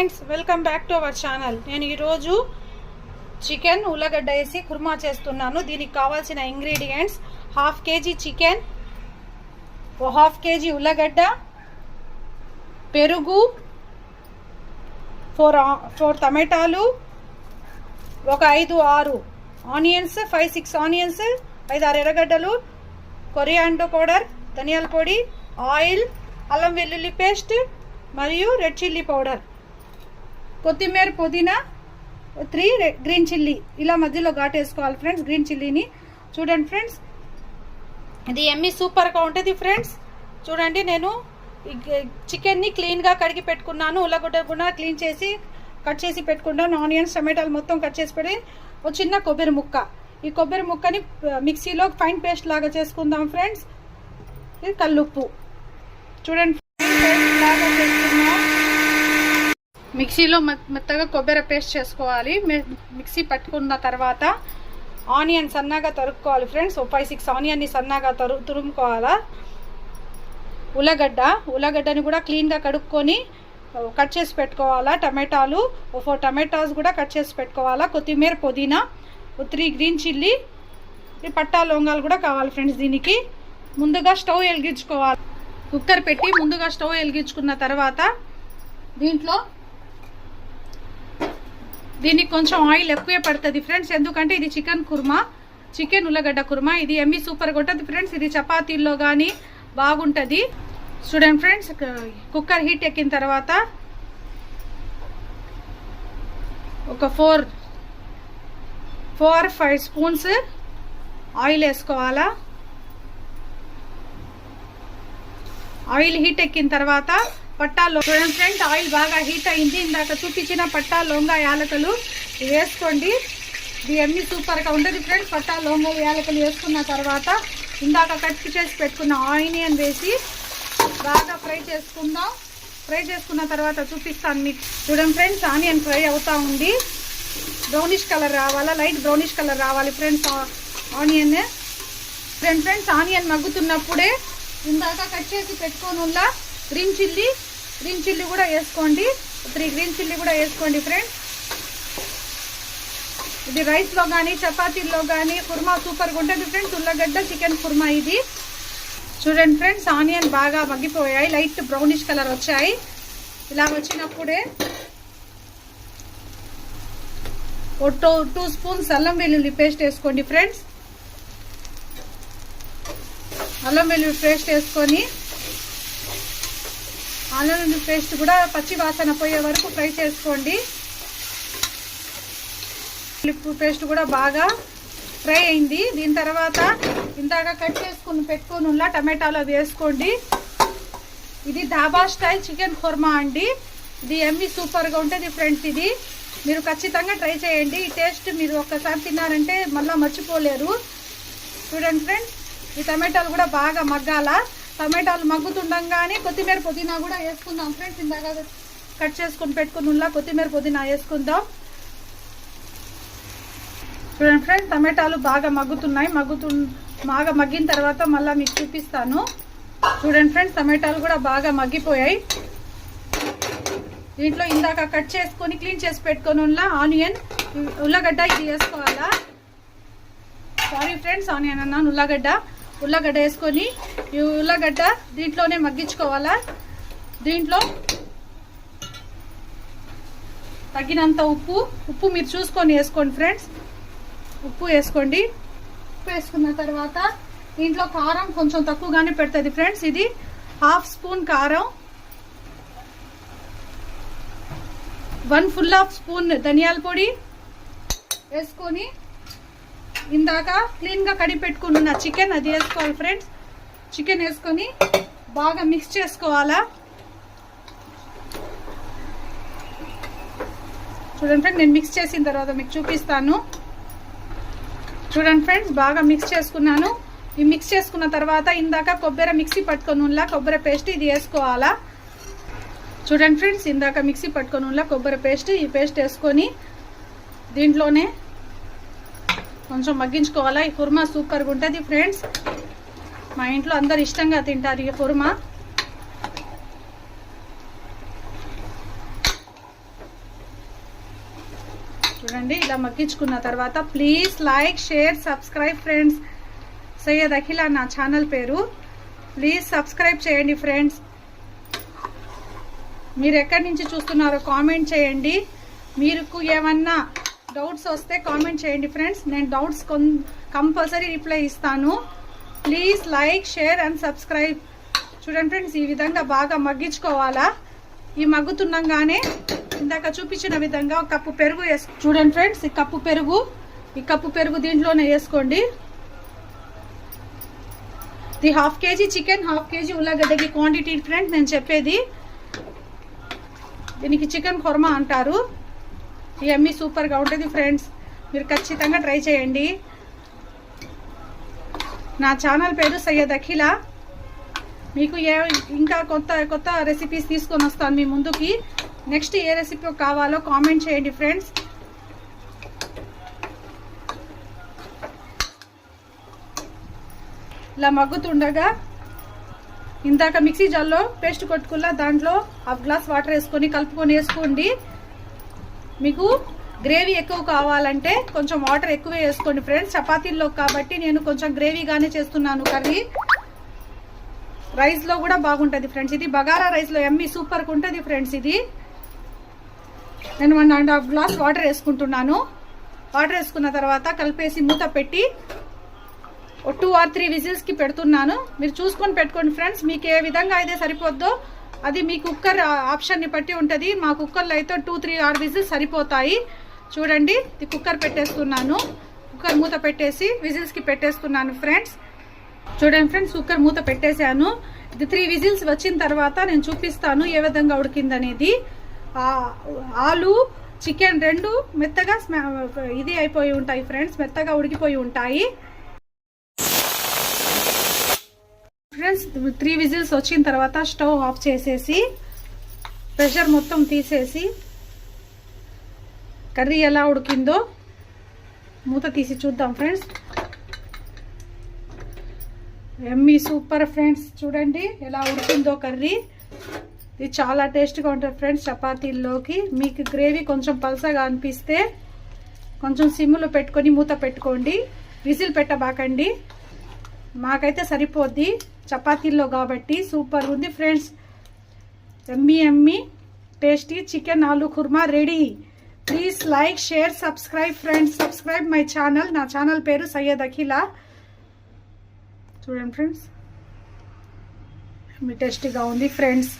Friends, welcome back to our channel. నేను ఈరోజు chicken ఉల్లగడ్డ వేసి కుర్మా చేస్తున్నాను. దీనికి కావాల్సిన ingredients: half kg chicken, half kg ఉల్లగడ్డ, పెరుగు, 4 టమాటాలు, ఒక 5-6 ఆనియన్స్, 5-6 ఆనియన్స్, 5-6 ఎర్రగడ్డలు, కొరియాండర్ పౌడర్, ధనియాల పొడి, ఆయిల్, అల్లం వెల్లుల్లి పేస్ట్ మరియు రెడ్ చిల్లీ పౌడర్, కొత్తిమీర, పుదీనా, 3 గ్రీన్ చిల్లీ. ఇలా మధ్యలో ఘాటేసుకోవాలి ఫ్రెండ్స్ గ్రీన్ చిల్లీని. చూడండి ఫ్రెండ్స్, ఇది ఎమ్మి సూపర్గా ఉంటుంది ఫ్రెండ్స్. చూడండి, నేను చికెన్ని క్లీన్గా కడిగి పెట్టుకున్నాను. ఉల్లగడ్డ కూడా క్లీన్ చేసి కట్ చేసి పెట్టుకున్నాను. ఆనియన్స్, టమాటాలు మొత్తం కట్ చేసి పెట్టి ఒక చిన్న కొబ్బరి ముక్క. ఈ కొబ్బరి ముక్కని మిక్సీలో ఫైన్ పేస్ట్ లాగా చేసుకుందాం ఫ్రెండ్స్. ఇది కల్లుప్పు. చూడండి, లాగా చేసుకున్నాం. మిక్సీలో మెత్తగా కొబ్బరి పేస్ట్ చేసుకోవాలి. మిక్సీ పట్టుకున్న తర్వాత ఆనియన్ సన్నగా తరుక్కోవాలి ఫ్రెండ్స్. 5-6 ఆనియన్ని సన్నగా తురుముకోవాలా. ఉల్లగడ్డని కూడా క్లీన్గా కడుక్కొని కట్ చేసి పెట్టుకోవాలా. టమాటాలు 4 టమాటాస్ కూడా కట్ చేసి పెట్టుకోవాలా. కొత్తిమీర, పుదీనా, 3 గ్రీన్ చిల్లీ, పట్టా లవంగాలు కూడా కావాలి ఫ్రెండ్స్. దీనికి ముందుగా స్టవ్ వెలిగించుకోవాలి. కుక్కర్ పెట్టి ముందుగా స్టవ్ వెలిగించుకున్న తర్వాత దీనికి కొంచెం ఆయిల్ ఎక్కువే పడుతుంది ఫ్రెండ్స్. ఎందుకంటే ఇది చికెన్ ఉల్లగడ్డ కుర్మా. ఇది ఎమ్మి సూపర్గా ఉంటుంది ఫ్రెండ్స్. ఇది చపాతీల్లో కానీ బాగుంటుంది. చూడండి ఫ్రెండ్స్, కుక్కర్ హీట్ ఎక్కిన తర్వాత ఒక 4-5 స్పూన్స్ ఆయిల్ వేసుకోవాలా. ఆయిల్ హీట్ ఎక్కిన తర్వాత పట్టాలు. చూడండి ఫ్రెండ్స్, ఆయిల్ బాగా హీట్ అయింది. ఇందాక చూపించిన పట్టా, లవంగ, యాలకులు వేసుకోండి. ఇది ఎమ్మి సూపర్గా ఉంటుంది ఫ్రెండ్స్. పట్టా, లవంగ, యాలకులు వేసుకున్న తర్వాత ఇందాక కట్ చేసి పెట్టుకున్న ఆనియన్ వేసి బాగా ఫ్రై చేసుకుందాం. ఫ్రై చేసుకున్న తర్వాత చూపిస్తాను మీకు. చూడండి ఫ్రెండ్స్, ఆనియన్ ఫ్రై అవుతా ఉంది. బ్రౌనిష్ కలర్ రావాలా, లైట్ బ్రౌనిష్ కలర్ రావాలి ఫ్రెండ్స్ ఆనియన్. ఫ్రెండ్స్, ఆనియన్ మగ్గుతున్నప్పుడే ఇందాక కట్ చేసి పెట్టుకోనుల్లా గ్రీన్ చిల్లీ కూడా వేసుకోండి. 3 గ్రీన్ చిల్లీ కూడా వేసుకోండి ఫ్రెండ్స్. ఇది రైస్లో కానీ చపాతీల్లో కానీ కుర్మా సూపర్గా ఉంటుంది ఫ్రెండ్స్. ఉల్లగడ్డ చికెన్ కుర్మా ఇది. చూడండి ఫ్రెండ్స్, ఆనియన్ బాగా మగ్గిపోయాయి, లైట్ బ్రౌనిష్ కలర్ వచ్చాయి. ఇలా వచ్చినప్పుడే 2 స్పూన్స్ అల్లం వెల్లుల్లి పేస్ట్ వేసుకోండి ఫ్రెండ్స్. అల్లం వెల్లుల్లి పేస్ట్ వేసుకొని అల్లం వెల్లుల్లి పేస్ట్ కూడా పచ్చి వాసన పోయే వరకు ఫ్రై చేసుకోండి. పేస్ట్ కూడా బాగా ఫ్రై అయింది. దీని తర్వాత ఇందాక కట్ చేసుకుని పెట్టుకొని టమాటాలు వేసుకోండి. ఇది ధాబా స్టైల్ చికెన్ కుర్మా అండి. ఇది ఎమ్మి సూపర్గా ఉంటుంది ఫ్రెండ్స్. ఇది మీరు ఖచ్చితంగా ట్రై చేయండి. ఈ టేస్ట్ మీరు ఒక్కసారి తిన్నారంటే మళ్ళీ మర్చిపోలేరు. చూడండి ఫ్రెండ్స్, ఈ టమాటాలు కూడా బాగా మగ్గాల. టమాటాలు మగ్గుతుండగానే కొత్తిమీర, పుదీనా కూడా వేసుకుందాం ఫ్రెండ్స్. ఇందాక కట్ చేసుకుని పెట్టుకుని కొత్తిమీర, పుదీనా వేసుకుందాం. చూడండి ఫ్రెండ్స్, టమాటాలు బాగా మగ్గుతున్నాయి. బాగా మగ్గిన తర్వాత మళ్ళీ మీకు చూపిస్తాను. చూడండి ఫ్రెండ్స్, టమాటాలు కూడా బాగా మగ్గిపోయాయి. దీంట్లో ఇందాక కట్ చేసుకొని క్లీన్ చేసి పెట్టుకొని ఆనియన్, ఉల్లగడ్డ ఇది వేసుకోవాలా. సారీ ఫ్రెండ్స్, ఆనియన్ అన్నాను, ఉల్లగడ్డ వేసుకొని ఈ ఉల్లగడ్డ దీంట్లోనే మగ్గించుకోవాలా. దీంట్లో తగినంత ఉప్పు మీరు చూసుకొని వేసుకోండి ఫ్రెండ్స్. ఉప్పు వేసుకోండి. ఉప్పు వేసుకున్న తర్వాత దీంట్లో కారం కొంచెం తక్కువగానే పెడుతుంది ఫ్రెండ్స్. ఇది 1/2 స్పూన్ కారం, 1 స్పూన్ ధనియాల పొడి వేసుకొని ఇందాక క్లీన్గా కడిగి పెట్టుకున్న చికెన్ అది వేసుకోవాలి ఫ్రెండ్స్. చికెన్ వేసుకొని బాగా మిక్స్ చేసుకోవాలా. చూడండి ఫ్రెండ్స్, నేను మిక్స్ చేసిన తర్వాత మీకు చూపిస్తాను. చూడండి ఫ్రెండ్స్, బాగా మిక్స్ చేసుకున్నాను. ఈ మిక్స్ చేసుకున్న తర్వాత ఇందాక కొబ్బరి మిక్సీ పట్టుకొని కొబ్బరి పేస్ట్ ఇది వేసుకోవాలా. చూడండి ఫ్రెండ్స్, ఇందాక మిక్సీ పట్టుకొని కొబ్బరి పేస్ట్, ఈ పేస్ట్ వేసుకొని దీంట్లోనే కొంచెం మగ్గించుకోవాలా. ఈ కుర్మా సూపర్గా ఉంటుంది ఫ్రెండ్స్. మా ఇంట్లో అందరు ఇష్టంగా తింటారు ఈ కుర్మా. చూడండి ఇలా మగ్గించుకున్న తర్వాత please like share subscribe friends. Syed Akhila నా ఛానల్ పేరు. ప్లీజ్ సబ్స్క్రైబ్ చేయండి ఫ్రెండ్స్. మీరు ఎక్కడి నుంచి చూస్తున్నారో కామెంట్ చేయండి. మీకు ఏమన్నా డౌట్స్ వస్తే కామెంట్ చేయండి ఫ్రెండ్స్. నేను డౌట్స్ కంపల్సరీ రిప్లై ఇస్తాను. Please like share and subscribe. చూడండి ఫ్రెండ్స్, ఈ విధంగా బాగా మగ్గించుకోవాలా. ఈ మగ్గుతుండగానే ఇందాక చూపించిన విధంగా ఒక కప్పు పెరుగు చూడండి ఫ్రెండ్స్, ఈ కప్పు పెరుగు దీంట్లోనే వేసుకోండి. ఇది 1/2 kg చికెన్, 1/2 kg ఉల్లగడ్డకి క్వాంటిటీ ఫ్రెండ్స్ నేను చెప్పేది. దీనికి చికెన్ కుర్మా అంటారు. ఎమ్మీ సూపర్గా ఉంటుంది ఫ్రెండ్స్. మీరు ఖచ్చితంగా ట్రై చేయండి. నా ఛానల్ పేరు సయ్యద్ అఖిల. మీకు ఇంకా కొత్త రెసిపీస్ తీసుకొని వస్తాను మీ ముందుకి. నెక్స్ట్ ఏ రెసిపీ కావాలో కామెంట్ చేయండి ఫ్రెండ్స్. ఇలా మగ్గుతుండగా ఇందాక మిక్సీ జార్లో పేస్ట్ కొట్టుకుల్లా దాంట్లో 1/2 గ్లాస్ వాటర్ వేసుకొని కలుపుకొని వేసుకోండి. మీకు గ్రేవీ ఎక్కువ కావాలంటే కొంచెం వాటర్ ఎక్కువే వేసుకోండి ఫ్రెండ్స్. చపాతీల్లో కాబట్టి నేను కొంచెం గ్రేవీగానే చేస్తున్నాను కర్రీ. రైస్లో కూడా బాగుంటుంది ఫ్రెండ్స్. ఇది బగారా రైస్లో ఎమ్మీ సూపర్గా ఉంటుంది ఫ్రెండ్స్. ఇది నేను 1.5 గ్లాస్ వాటర్ వేసుకుంటున్నాను. వాటర్ వేసుకున్న తర్వాత కలిపేసి మూత పెట్టి 2 or 3 విజిల్స్కి పెడుతున్నాను. మీరు చూసుకొని పెట్టుకోండి ఫ్రెండ్స్. మీకు ఏ విధంగా అయితే సరిపోద్దో అది మీ కుక్కర్ ఆప్షన్ని బట్టి ఉంటుంది. మా కుక్కర్లో అయితే 2-3 విజిల్స్ సరిపోతాయి. చూడండి, ఇది కుక్కర్ పెట్టేస్తున్నాను. కుక్కర్ మూత పెట్టేసి విజిల్స్కి పెట్టేస్తున్నాను ఫ్రెండ్స్. చూడండి ఫ్రెండ్స్, కుక్కర్ మూత పెట్టేశాను. ఇది 3 విజిల్స్ వచ్చిన తర్వాత నేను చూపిస్తాను ఏ విధంగా ఉడికిందనేది. ఆలు చికెన్ 2 మెత్తగా ఇది అయిపోయి ఉంటాయి ఫ్రెండ్స్, మెత్తగా ఉడికిపోయి ఉంటాయి ఫ్రెండ్స్. 3 విజిల్స్ వచ్చిన తర్వాత స్టవ్ ఆఫ్ చేసేసి ప్రెషర్ మొత్తం తీసేసి కర్రీ ఎలా ఉడికిందో మూత తీసి చూద్దాం ఫ్రెండ్స్. Emmy super friends. చూడండి ఎలా ఉడికిందో కర్రీ. ఇది చాలా టేస్ట్గా ఉంటుంది ఫ్రెండ్స్ చపాతీల్లోకి. మీకు గ్రేవీ కొంచెం పల్సగా అనిపిస్తే కొంచెం సిమ్లో పెట్టుకొని మూత పెట్టుకోండి. విజిల్ పెట్టబాకండి. మాకైతే సరిపోద్ది చపాతీల్లో కాబట్టి. సూపర్ ఉంది ఫ్రెండ్స్. ఎమ్మీ టేస్టీ చికెన్ ఆలు korma ready. Please like share subscribe friends. Subscribe my channel. నా ఛానల్ పేరు సయ్యద్ అఖిల. చూడండి ఫ్రెండ్స్, టేస్టీగా ఉంది ఫ్రెండ్స్.